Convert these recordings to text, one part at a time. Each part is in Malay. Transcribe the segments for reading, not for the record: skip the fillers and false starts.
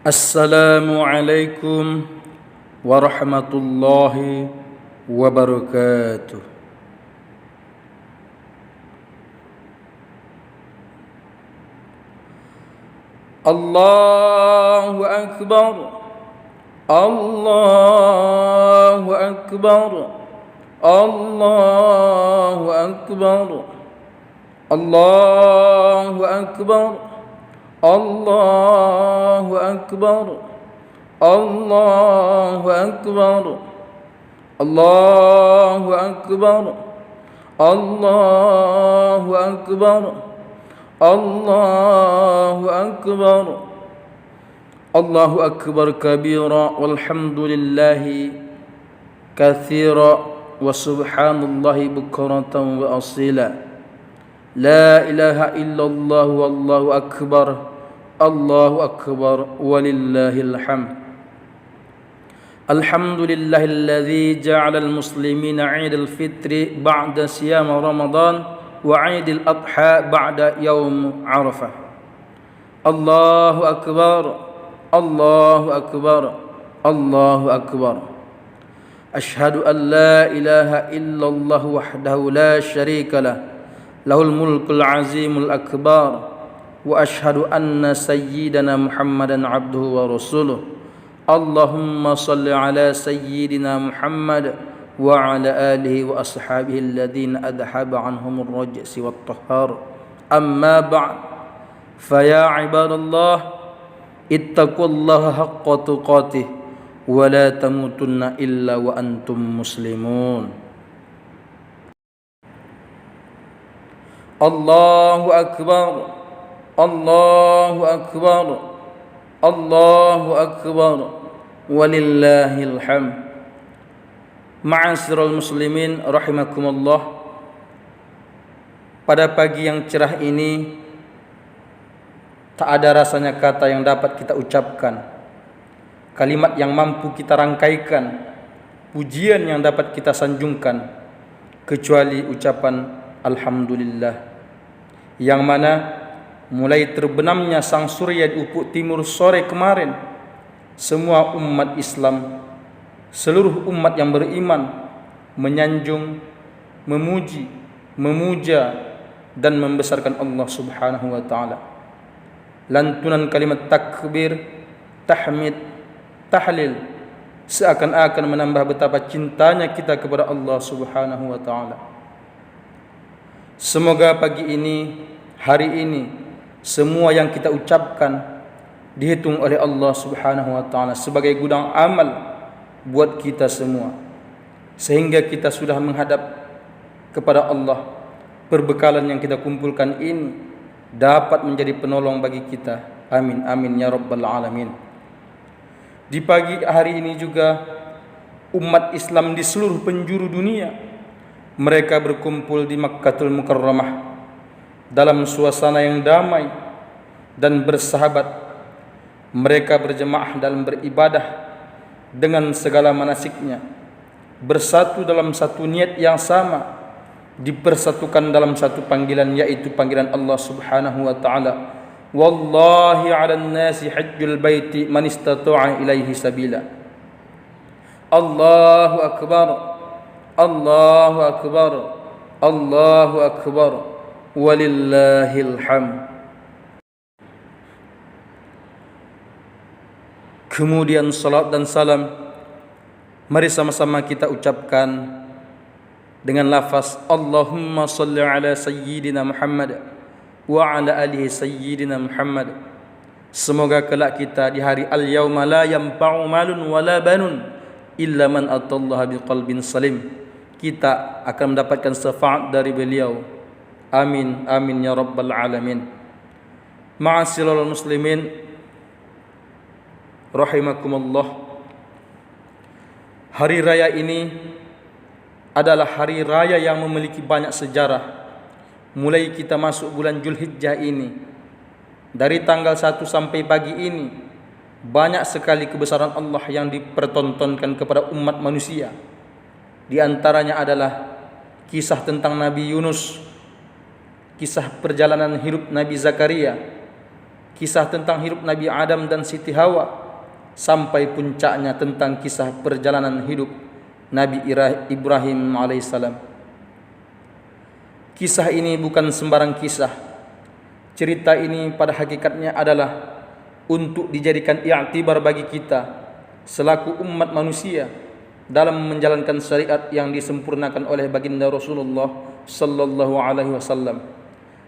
Assalamualaikum warahmatullahi wabarakatuh. Allahu Akbar, Allahu Akbar, Allahu Akbar, Allahu Akbar, Allahu Akbar, Allahu Akbar, Allahu Akbar, Allahu Akbar, Allahu Akbar, Allahu Akbar kabira walhamdulillahi katsira wa subhanallahi bukratan wa asila. La ilaha illallah wallahu akbar, Allahu akbar walillahil hamd. Alhamdulillahilladzi ja'ala al-muslimina 'idal fitri ba'da siyam Ramadan wa 'idil adha ba'da yaum Arafah. Allahu akbar, Allahu akbar, Allahu akbar. Ashhadu an la ilaha illallah wahdahu la syarika lah, lahul mulkul azimul akbar. Wa ashhadu anna sayyidana Muhammadan abduhu wa rasuluh. Allahumma salli ala sayyidina Muhammad wa ala alihi wa ashabihi alladhina adhaba anhumur rajsi wat tahhar. Amma ba'd, faya ibadallah, ittaqullaha haqqa tuqatih wa la tamutunna illa wa antum muslimun. Allahu akbar, Allahu akbar, Allahu akbar walillahil hamd. Ma'asyiral muslimin rahimakumullah. Pada pagi yang cerah ini tak ada rasanya kata yang dapat kita ucapkan, kalimat yang mampu kita rangkaikan, pujian yang dapat kita sanjungkan, kecuali ucapan alhamdulillah, yang mana mulai terbenamnya sang surya di ufuk timur sore kemarin, semua umat Islam, seluruh umat yang beriman menyanjung, memuji, memuja dan membesarkan Allah Subhanahu wa taala. Lantunan kalimat takbir, tahmid, tahlil seakan-akan menambah betapa cintanya kita kepada Allah Subhanahu wa taala. Semoga pagi ini, hari ini, semua yang kita ucapkan dihitung oleh Allah Subhanahu wa taala sebagai gudang amal buat kita semua, sehingga kita sudah menghadap kepada Allah, perbekalan yang kita kumpulkan ini dapat menjadi penolong bagi kita. Amin amin ya rabbal alamin. Di pagi hari ini juga umat Islam di seluruh penjuru dunia, mereka berkumpul di Makkatul Mukarramah dalam suasana yang damai dan bersahabat. Mereka berjemaah dalam beribadah dengan segala manasiknya, bersatu dalam satu niat yang sama, dipersatukan dalam satu panggilan, yaitu panggilan Allah Subhanahu wa taala. Wallahi 'alan nasi hajjul baiti man istata'a ilaihi sabila. Allahu akbar, Allahu akbar, Allahu akbar walillahil hamd. Kemudian salat dan salam mari sama-sama kita ucapkan dengan lafaz Allahumma salli ala sayyidina Muhammad wa ala alihi sayyidina Muhammad. Semoga kelak kita di hari al-yauma la yanfa'u malun wala banun illa man atallaha biqalbin salim, kita akan mendapatkan syafaat dari beliau. Amin amin ya rabbal alamin. Ma'asyiral muslimin rahimakumullah. Hari raya ini adalah hari raya yang memiliki banyak sejarah. Mulai kita masuk bulan Zulhijjah ini, dari tanggal 1 sampai pagi ini, banyak sekali kebesaran Allah yang dipertontonkan kepada umat manusia. Di antaranya adalah kisah tentang Nabi Yunus, kisah perjalanan hidup Nabi Zakaria, kisah tentang hidup Nabi Adam dan Siti Hawa, sampai puncaknya tentang kisah perjalanan hidup Nabi Ibrahim alaihissalam. Kisah ini bukan sembarang kisah. Cerita ini pada hakikatnya adalah untuk dijadikan i'tibar bagi kita selaku umat manusia dalam menjalankan syariat yang disempurnakan oleh baginda Rasulullah sallallahu alaihi wasallam,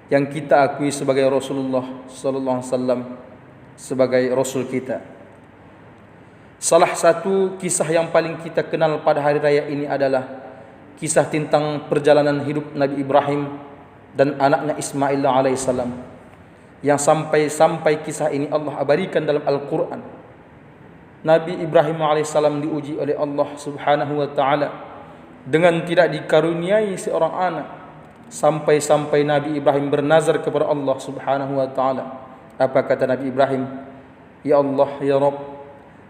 yang kita akui sebagai Rasulullah sallallahu alaihi wasallam sebagai rasul kita. Salah satu kisah yang paling kita kenal pada hari raya ini adalah kisah tentang perjalanan hidup Nabi Ibrahim dan anaknya Ismail alaihissalam, yang sampai kisah ini Allah abadikan dalam Al-Quran. Nabi Ibrahim alaihissalam diuji oleh Allah subhanahu wa ta'ala dengan tidak dikaruniai seorang anak, sampai Nabi Ibrahim bernazar kepada Allah subhanahu wa ta'ala. Apa kata Nabi Ibrahim? Ya Allah, ya Rabb,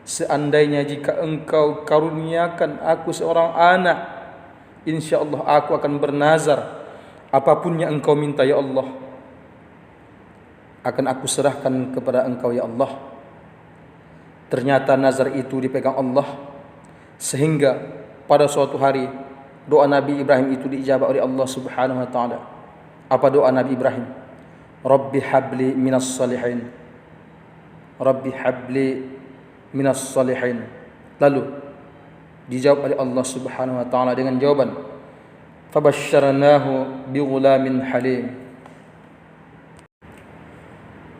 seandainya jika engkau karuniakan aku seorang anak, insyaAllah aku akan bernazar, apapun yang engkau minta ya Allah, akan aku serahkan kepada engkau ya Allah. Ternyata nazar itu dipegang Allah, sehingga pada suatu hari doa Nabi Ibrahim itu diijabah oleh Allah subhanahu wa ta'ala. Apa doa Nabi Ibrahim? Rabbi habli minas salihin, Rabbi habli minas salihin. Lalu dijawab oleh Allah subhanahu wa ta'ala dengan jawaban fabasyarnahu bighulamin halim.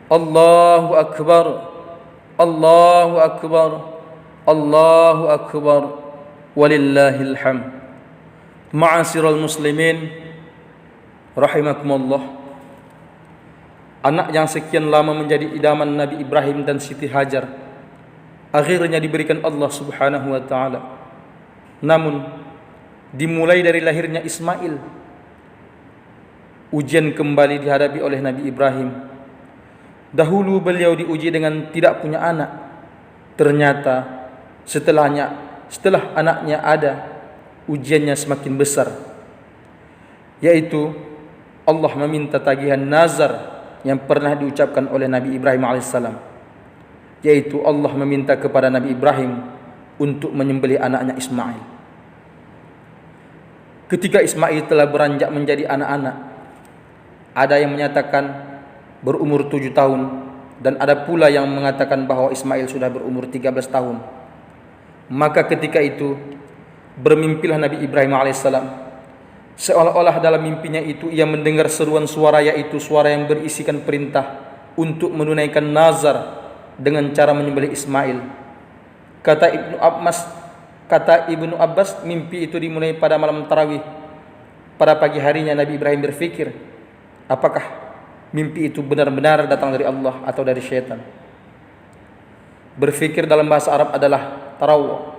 Allahu akbar, Allahu akbar, Allahu akbar, walillahil hamd. Ma'asyiral muslimin rahimakumullah, anak yang sekian lama menjadi idaman Nabi Ibrahim dan Siti Hajar akhirnya diberikan Allah subhanahu wa ta'ala. Namun dimulai dari lahirnya Ismail, ujian kembali dihadapi oleh Nabi Ibrahim. Dahulu beliau diuji dengan tidak punya anak. Ternyata setelah anaknya ada, ujiannya semakin besar, yaitu Allah meminta tagihan nazar yang pernah diucapkan oleh Nabi Ibrahim alaihissalam, yaitu Allah meminta kepada Nabi Ibrahim untuk menyembelih anaknya Ismail. Ketika Ismail telah beranjak menjadi anak-anak, ada yang menyatakan berumur 7 tahun, dan ada pula yang mengatakan bahwa Ismail sudah berumur 13 tahun. Maka ketika itu bermimpilah Nabi Ibrahim alaihissalam, seolah-olah dalam mimpinya itu ia mendengar seruan suara, yaitu suara yang berisikan perintah untuk menunaikan nazar dengan cara menyembelih Ismail. Kata Ibnu Abbas, mimpi itu dimulai pada malam tarawih. Pada pagi harinya Nabi Ibrahim berfikir, apakah mimpi itu benar-benar datang dari Allah atau dari syaitan? Berfikir dalam bahasa Arab adalah tarawih,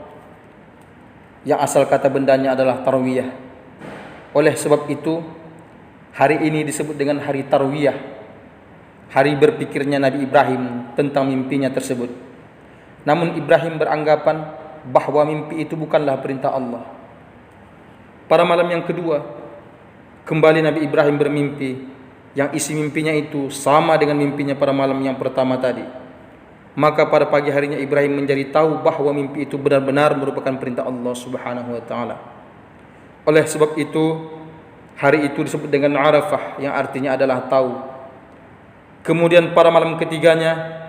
yang asal kata bendanya adalah tarwiyah. Oleh sebab itu hari ini disebut dengan hari tarwiyah, hari berpikirnya Nabi Ibrahim tentang mimpinya tersebut. Namun Ibrahim beranggapan bahwa mimpi itu bukanlah perintah Allah. Pada malam yang kedua, kembali Nabi Ibrahim bermimpi, yang isi mimpinya itu sama dengan mimpinya pada malam yang pertama tadi. Maka pada pagi harinya Ibrahim menjadi tahu bahwa mimpi itu benar-benar merupakan perintah Allah subhanahu wa ta'ala. Oleh sebab itu hari itu disebut dengan Arafah, yang artinya adalah tahu. Kemudian pada malam ketiganya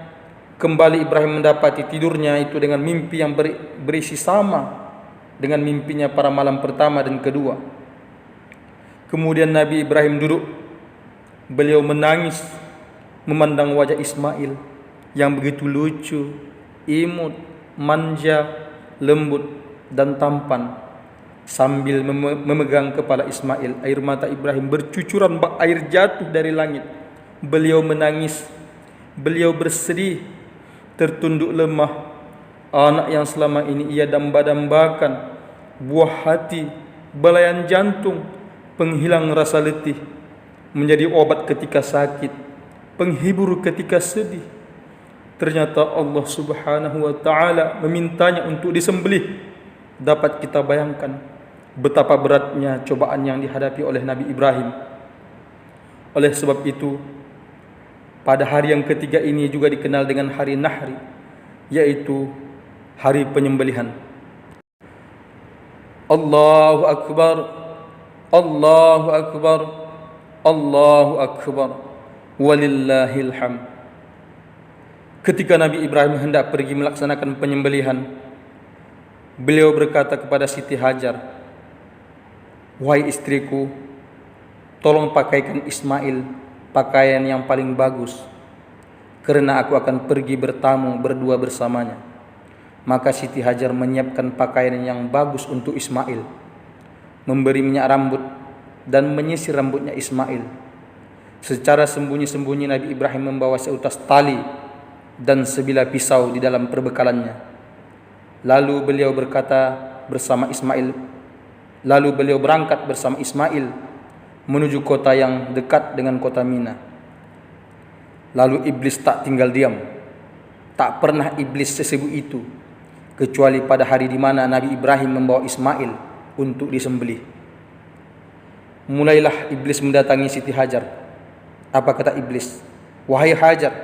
kembali Ibrahim mendapati tidurnya itu dengan mimpi yang berisi sama dengan mimpinya pada malam pertama dan kedua. Kemudian Nabi Ibrahim duduk. Beliau menangis memandang wajah Ismail yang begitu lucu, imut, manja, lembut dan tampan. Sambil memegang kepala Ismail, air mata Ibrahim bercucuran bak air jatuh dari langit. Beliau menangis, beliau bersedih, tertunduk lemah. Anak yang selama ini ia damba-dambakan, buah hati, belayan jantung, penghilang rasa letih, menjadi obat ketika sakit, penghibur ketika sedih. Ternyata Allah subhanahu wa ta'ala memintanya untuk disembelih. Dapat kita bayangkan betapa beratnya cobaan yang dihadapi oleh Nabi Ibrahim. Oleh sebab itu pada hari yang ketiga ini juga dikenal dengan hari Nahri, yaitu hari penyembelihan. Allahu Akbar, Allahu Akbar, Allahu Akbar, walillahil hamd. Ketika Nabi Ibrahim hendak pergi melaksanakan penyembelihan, beliau berkata kepada Siti Hajar, "Wahai istriku, tolong pakaikan Ismail pakaian yang paling bagus, kerana aku akan pergi bertamu berdua bersamanya." Maka Siti Hajar menyiapkan pakaian yang bagus untuk Ismail, memberi minyak rambut dan menyisir rambutnya Ismail. Secara sembunyi-sembunyi Nabi Ibrahim membawa seutas tali dan sebilah pisau di dalam perbekalannya. Lalu beliau berangkat bersama Ismail menuju kota yang dekat dengan kota Mina. Lalu iblis tak tinggal diam. Tak pernah iblis sesibuk itu, kecuali pada hari di mana Nabi Ibrahim membawa Ismail untuk disembelih. Mulailah iblis mendatangi Siti Hajar. Apa kata iblis? "Wahai Hajar,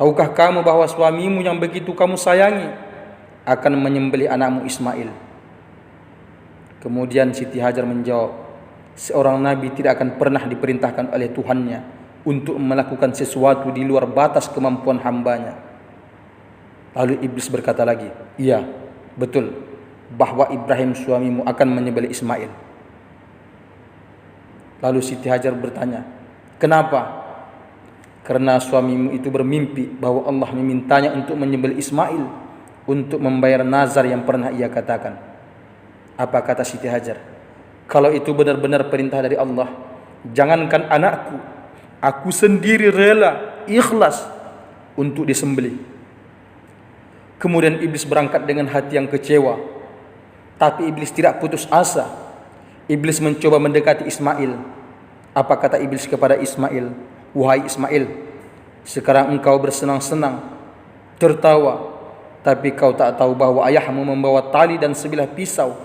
tahukah kamu bahwa suamimu yang begitu kamu sayangi akan menyembelih anakmu Ismail?" Kemudian Siti Hajar menjawab, "Seorang nabi tidak akan pernah diperintahkan oleh Tuhannya untuk melakukan sesuatu di luar batas kemampuan hambanya." Lalu iblis berkata lagi, "Iya, betul, bahwa Ibrahim suamimu akan menyembelih Ismail." Lalu Siti Hajar bertanya, "Kenapa?" "Karena suamimu itu bermimpi bahwa Allah memintanya untuk menyembelih Ismail untuk membayar nazar yang pernah ia katakan." Apa kata Siti Hajar? "Kalau itu benar-benar perintah dari Allah, jangankan anakku, aku sendiri rela, ikhlas untuk disembelih." Kemudian iblis berangkat dengan hati yang kecewa. Tapi iblis tidak putus asa. Iblis mencoba mendekati Ismail. Apa kata iblis kepada Ismail? "Wahai Ismail, sekarang engkau bersenang-senang, tertawa, tapi kau tak tahu bahwa ayahmu membawa tali dan sebilah pisau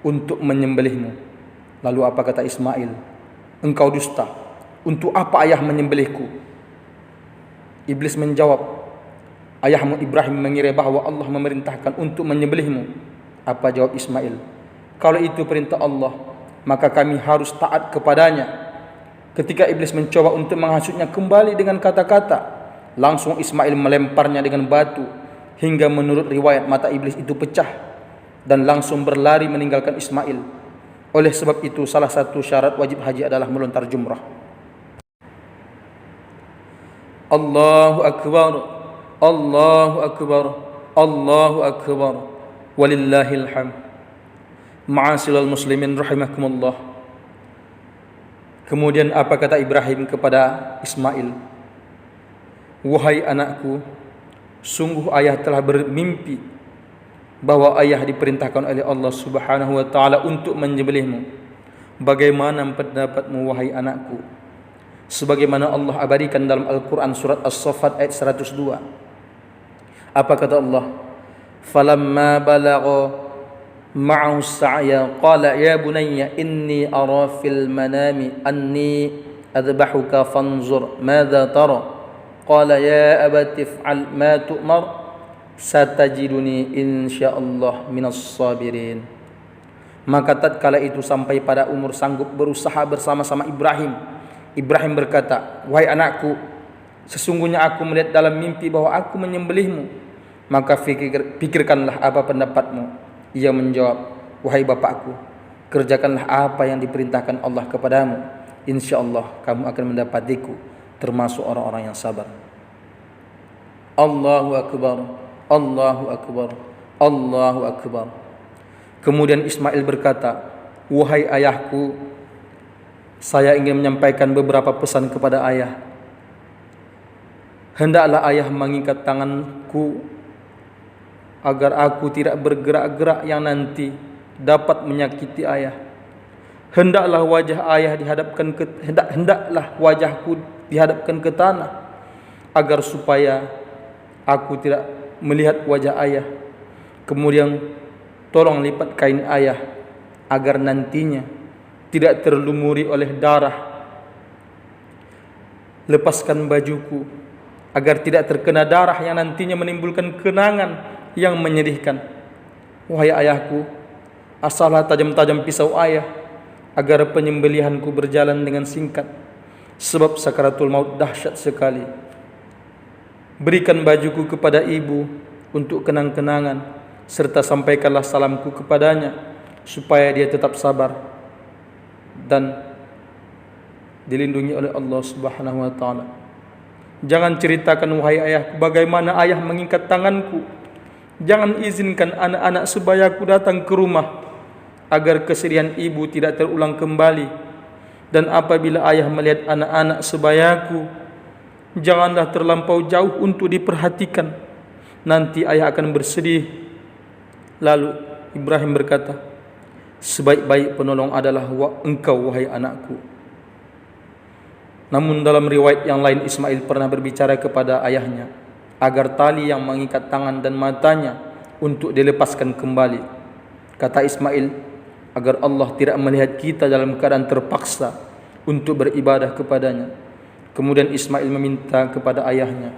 untuk menyembelihmu." Lalu apa kata Ismail? "Engkau dusta. Untuk apa ayah menyembelihku?" Iblis menjawab, "Ayahmu Ibrahim mengira bahwa Allah memerintahkan untuk menyembelihmu." Apa jawab Ismail? "Kalau itu perintah Allah, maka kami harus taat kepadanya." Ketika iblis mencoba untuk menghasutnya kembali dengan kata-kata, langsung Ismail melemparnya dengan batu, hingga menurut riwayat mata iblis itu pecah dan langsung berlari meninggalkan Ismail. Oleh sebab itu salah satu syarat wajib haji adalah melontar jumrah. Allahu Akbar, Allahu Akbar, Allahu Akbar, walillahil hamd. Ma'asyiral muslimin rahimakumullah. Kemudian apa kata Ibrahim kepada Ismail? "Wahai anakku, sungguh ayah telah bermimpi bahwa ayah diperintahkan oleh Allah Subhanahu wa taala untuk menyembelihmu. Bagaimana pendapatmu wahai anakku?" Sebagaimana Allah abadikan dalam Al-Quran surat As-Saffat ayat 102. Apa kata Allah? "Falamma balagha ma'ahu as-sa'ya qala ya bunayya inni ara fil manami anni adbahuka fanzur madza tara qala ya abati if'al ma tu'mar satajiduni insyaallah minas sabirin." Maka tatkala itu sampai pada umur sanggup berusaha bersama-sama Ibrahim berkata, "Wahai anakku, sesungguhnya aku melihat dalam mimpi bahwa aku menyembelihmu. Maka pikirkanlah apa pendapatmu." Ia menjawab, "Wahai bapakku, kerjakanlah apa yang diperintahkan Allah kepadamu. InsyaAllah kamu akan mendapatiku termasuk orang-orang yang sabar." Allahu Akbar, Allahu Akbar, Allahu Akbar. Kemudian Ismail berkata, "Wahai ayahku, saya ingin menyampaikan beberapa pesan kepada ayah. Hendaklah ayah mengikat tanganku agar aku tidak bergerak-gerak yang nanti dapat menyakiti ayah. Hendaklah wajahku dihadapkan ke tanah agar supaya aku tidak melihat wajah ayah. Kemudian tolong lipat kain ayah agar nantinya tidak terlumuri oleh darah. lepaskan bajuku agar tidak terkena darah yang nantinya menimbulkan kenangan yang menyedihkan. Wahai ayahku, asahlah tajam-tajam pisau ayah agar penyembelihanku berjalan dengan singkat, sebab sakaratul maut dahsyat sekali. Berikan bajuku kepada ibu untuk kenang-kenangan, serta sampaikanlah salamku kepadanya supaya dia tetap sabar dan dilindungi oleh Allah Subhanahu wa taala. Jangan ceritakan wahai ayahku bagaimana ayah mengikat tanganku. Jangan izinkan anak-anak sebayaku datang ke rumah agar kesedihan ibu tidak terulang kembali. Dan apabila ayah melihat anak-anak sebayaku, janganlah terlampau jauh untuk diperhatikan. Nanti ayah akan bersedih. Lalu Ibrahim berkata, sebaik-baik penolong adalah engkau wahai anakku. Namun dalam riwayat yang lain, Ismail pernah berbicara kepada ayahnya agar tali yang mengikat tangan dan matanya untuk dilepaskan kembali. Kata Ismail, agar Allah tidak melihat kita dalam keadaan terpaksa untuk beribadah kepadanya. Kemudian Ismail meminta kepada ayahnya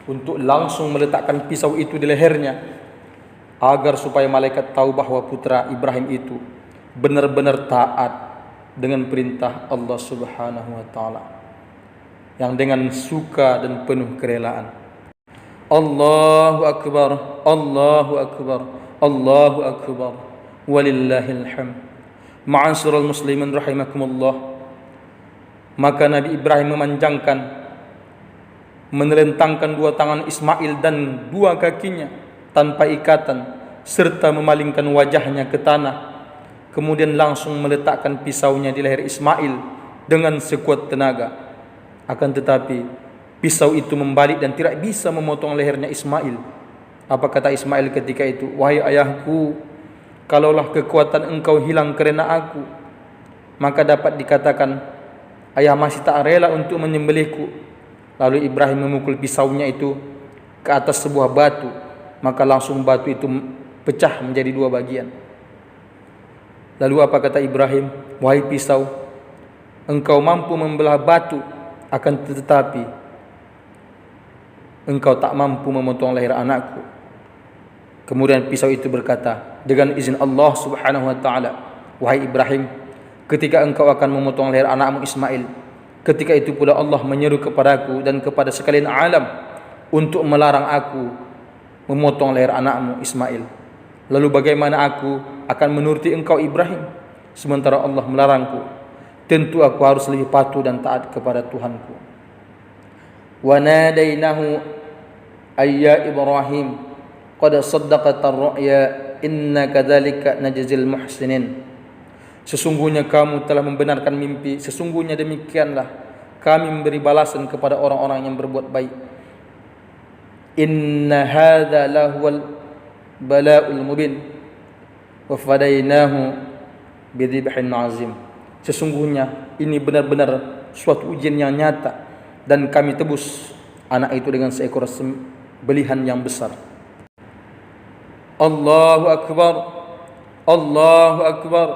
untuk langsung meletakkan pisau itu di lehernya, agar supaya malaikat tahu bahwa putra Ibrahim itu benar-benar taat dengan perintah Allah Subhanahu wa taala, yang dengan suka dan penuh kerelaan. Allahu akbar, Allahu akbar, Allahu akbar, walillahil hamd. Ma'asyiral muslimin rahimakumullah. Maka Nabi Ibrahim memanjangkan, menelentangkan dua tangan Ismail dan dua kakinya tanpa ikatan, serta memalingkan wajahnya ke tanah. Kemudian langsung meletakkan pisaunya di leher Ismail dengan sekuat tenaga. Akan tetapi pisau itu membalik dan tidak bisa memotong lehernya Ismail. Apa kata Ismail ketika itu? Wahai ayahku, kalaulah kekuatan engkau hilang karena aku, maka dapat dikatakan ayah masih tak rela untuk menyembelihku. Lalu Ibrahim memukul pisaunya itu ke atas sebuah batu, maka langsung batu itu pecah menjadi dua bagian. Lalu apa kata Ibrahim? Wahai pisau, engkau mampu membelah batu, akan tetapi engkau tak mampu memotong leher anakku. Kemudian pisau itu berkata, dengan izin Allah Subhanahu wa taala, wahai Ibrahim, ketika engkau akan memotong leher anakmu Ismail, ketika itu pula Allah menyeru kepadaku dan kepada sekalian alam untuk melarang aku memotong leher anakmu Ismail. Lalu bagaimana aku akan menuruti engkau Ibrahim, sementara Allah melarangku? Tentu aku harus lebih patuh dan taat kepada Tuhanku. Wa nadainahu ayya Ibrahim qad saddaqata ar-ru'ya inna kadzalika najzil muhsinin. Sesungguhnya kamu telah membenarkan mimpi, sesungguhnya demikianlah kami memberi balasan kepada orang-orang yang berbuat baik. Inna hadza lahuwal bala'ul mubin wa fadainahu bidhibhin azim. Sesungguhnya ini benar-benar suatu ujian yang nyata, dan kami tebus anak itu dengan seekor sembelihan yang besar. Allahu akbar, Allahu akbar,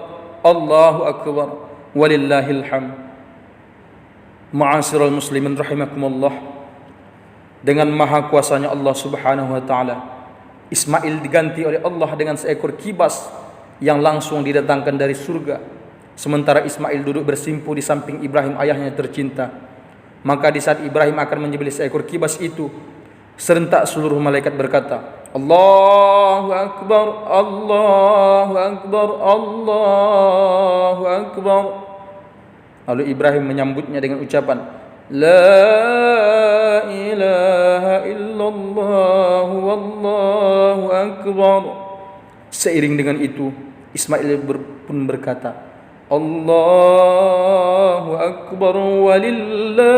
Allahu akbar, walillahil hamd. Ma'asyiral muslimin rahimakumullah. Dengan maha kuasanya Allah Subhanahu wa taala, Ismail diganti oleh Allah dengan seekor kibas yang langsung didatangkan dari surga. Sementara Ismail duduk bersimpu di samping Ibrahim ayahnya tercinta. Maka di saat Ibrahim akan menyembelih seekor kibas itu, serentak seluruh malaikat berkata, Allahu akbar, Allahu akbar, Allahu akbar. Lalu Ibrahim menyambutnya dengan ucapan, La ilaha illallah wallahu akbar. Seiring dengan itu, Ismail pun berkata, Allahu akbar walillahil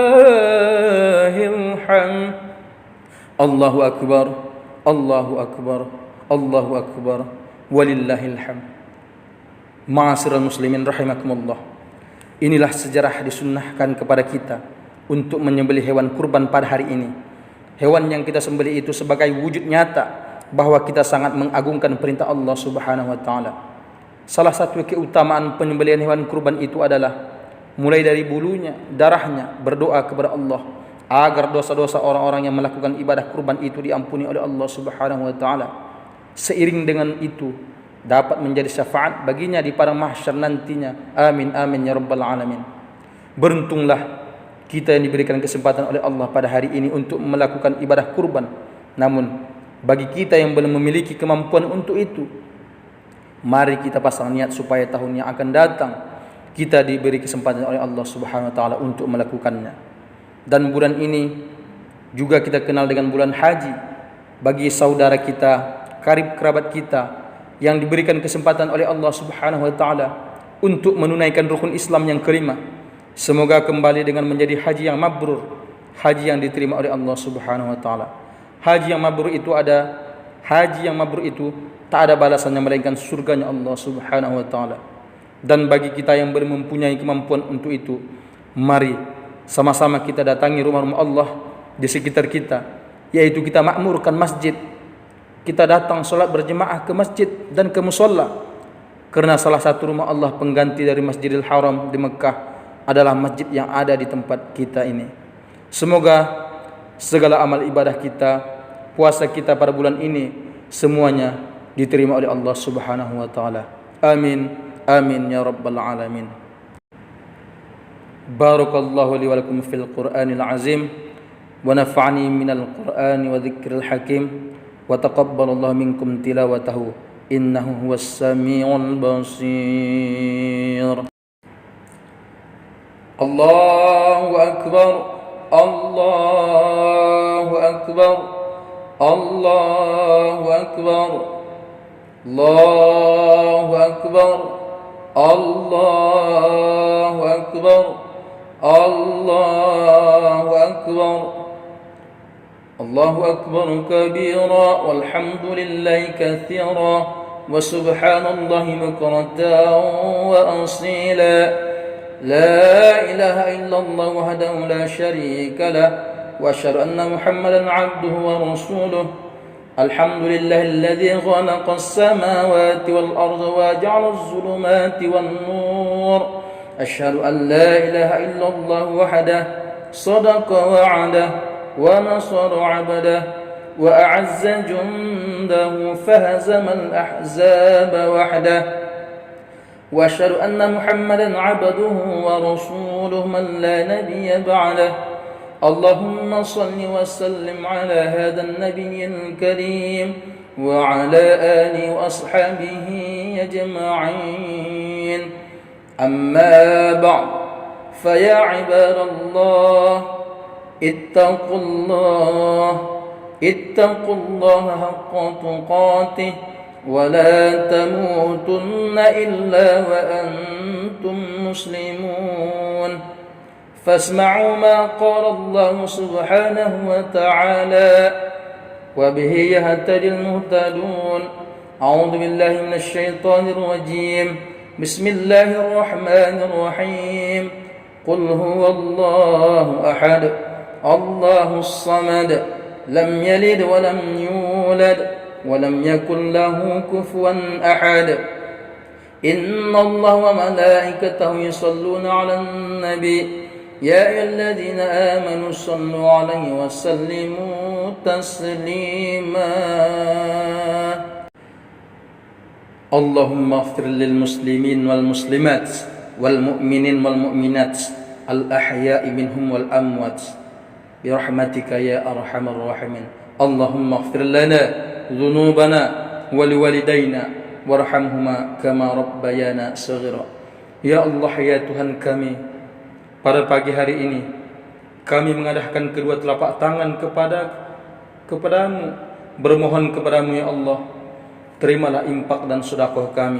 hamd. Allahu akbar, Allahu akbar, Allahu akbar, walillahil hamd. Ma'asyiral muslimin rahimakumullah. Inilah sejarah disunnahkan kepada kita untuk menyembelih hewan kurban pada hari ini. Hewan yang kita sembelih itu sebagai wujud nyata bahwa kita sangat mengagungkan perintah Allah Subhanahu wa taala. Salah satu keutamaan penyembelihan hewan kurban itu adalah mulai dari bulunya, darahnya, berdoa kepada Allah agar dosa-dosa orang-orang yang melakukan ibadah kurban itu diampuni oleh Allah Subhanahu wa taala. Seiring dengan itu dapat menjadi syafaat baginya di padang mahsyar nantinya. Amin amin ya rabbal alamin. Beruntunglah kita yang diberikan kesempatan oleh Allah pada hari ini untuk melakukan ibadah kurban. Namun bagi kita yang belum memiliki kemampuan untuk itu, mari kita pasang niat supaya tahun yang akan datang kita diberi kesempatan oleh Allah Subhanahu wa taala untuk melakukannya. Dan bulan ini juga kita kenal dengan bulan haji. Bagi saudara kita, karib kerabat kita yang diberikan kesempatan oleh Allah Subhanahu wa taala untuk menunaikan rukun Islam yang kelima, semoga kembali dengan menjadi haji yang mabrur, haji yang diterima oleh Allah Subhanahu wa taala. Haji yang mabrur itu tak ada balasannya melainkan surganya Allah Subhanahu wa taala. Dan bagi kita yang belum mempunyai kemampuan untuk itu, mari sama-sama kita datangi rumah-rumah Allah di sekitar kita, yaitu kita makmurkan masjid. Kita datang solat berjemaah ke masjid dan ke musalla, karena salah satu rumah Allah pengganti dari Masjidil Haram di Mekah adalah masjid yang ada di tempat kita ini. Semoga segala amal ibadah kita, puasa kita pada bulan ini semuanya diterima oleh Allah Subhanahu wa taala. Amin amin ya rabbal alamin. Barakallahu li wa lakum fil Qur'anil azim wa nafa'ani minal Qur'ani wa dzikril hakim wa taqabbalallahu minkum tilawatahu innahu huwas samiul basir. Allahu akbar, Allahu akbar, Allahu akbar, Allahu akbar, Allahu akbar, Allahu akbar, Allahu akbar kabira walhamdulillahi katsira wa subhanallahi bukratan wa asila. La ilaha illallah wahdahu la syarika lah wa asyhadu anna Muhammadan abduhu wa rasuluh. Alhamdulillahilladzi khalaqas samawati wal arda wa ja'alaz zulumati wan nur. أشهد أن لا إله إلا الله وحده صدق وعده ونصر عبده وأعز جنده فهزم الأحزاب وحده وأشهد أن محمدا عبده ورسوله من لا نبي بعده. اللهم صل وسلم على هذا النبي الكريم وعلى آله وأصحابه أجمعين. أما بعد فيا عباد الله اتقوا الله حق تقاته ولا تموتن إلا وأنتم مسلمون. فاسمعوا ما قال الله سبحانه وتعالى وبه يهتدي المهتدون. أعوذ بالله من الشيطان الرجيم. بسم الله الرحمن الرحيم. قل هو الله أحد الله الصمد لم يلد ولم يولد ولم يكن له كفوا أحد. إن الله وملائكته يصلون على النبي يا أيها الذين آمنوا صلوا عليه وسلموا تسليما. اللهم اغفر للمسلمين والمسلمات والمؤمنين والمؤمنات الأحياء منهم والأموات برحمتك يا أرحم الراحمين. اللهم اغفر لنا ذنوبنا ولوالدينا وارحمهما كما ربيانا صغيرا. Ya Allah, ya Tuhan kami, pada pagi hari ini kami mengadahkan kedua telapak tangan kepadamu, bermohon kepadamu ya Allah, terimalah infak dan sedekah kami.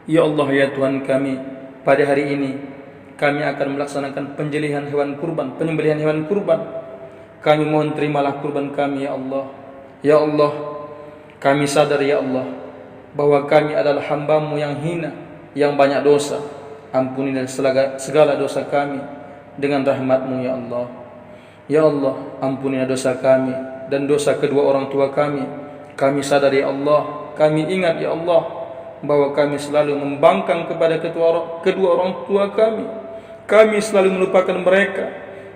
Ya Allah, ya Tuhan kami, pada hari ini kami akan melaksanakan penyembelihan hewan kurban. Kami mohon terimalah kurban kami ya Allah. Ya Allah, kami sadar ya Allah bahwa kami adalah hamba-Mu yang hina, yang banyak dosa. Ampunilah segala dosa kami dengan rahmat-Mu ya Allah. Ya Allah, ampunilah dosa kami dan dosa kedua orang tua kami. Kami sadar ya Allah, kami ingat ya Allah bahwa kami selalu membangkang kepada kedua orang tua kami. Kami selalu melupakan mereka.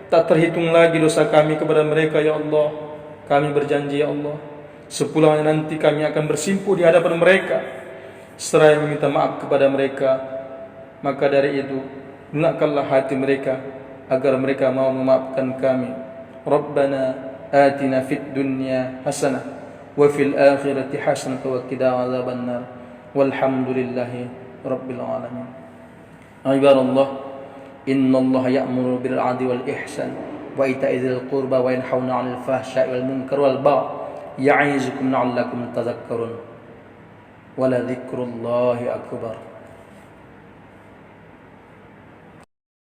Tak terhitung lagi dosa kami kepada mereka, ya Allah. Kami berjanji, ya Allah, sepulangnya nanti kami akan bersimpuh di hadapan mereka seraya meminta maaf kepada mereka. Maka dari itu, lunakkanlah hati mereka agar mereka mau memaafkan kami. Rabbana atina fid dunya hasanah wa fil akhirati hasanah wa qina adzabannar. Walhamdulillahi rabbil alamin. Ibadallah, innallaha ya'muru bil 'adli wal ihsan wa ita'i dzil qurba wa yanhauna 'anil fahsya'i wal munkari wal baghi ya'izukum la'allakum tadhakkarun. Wa la dzikrullahi akbar.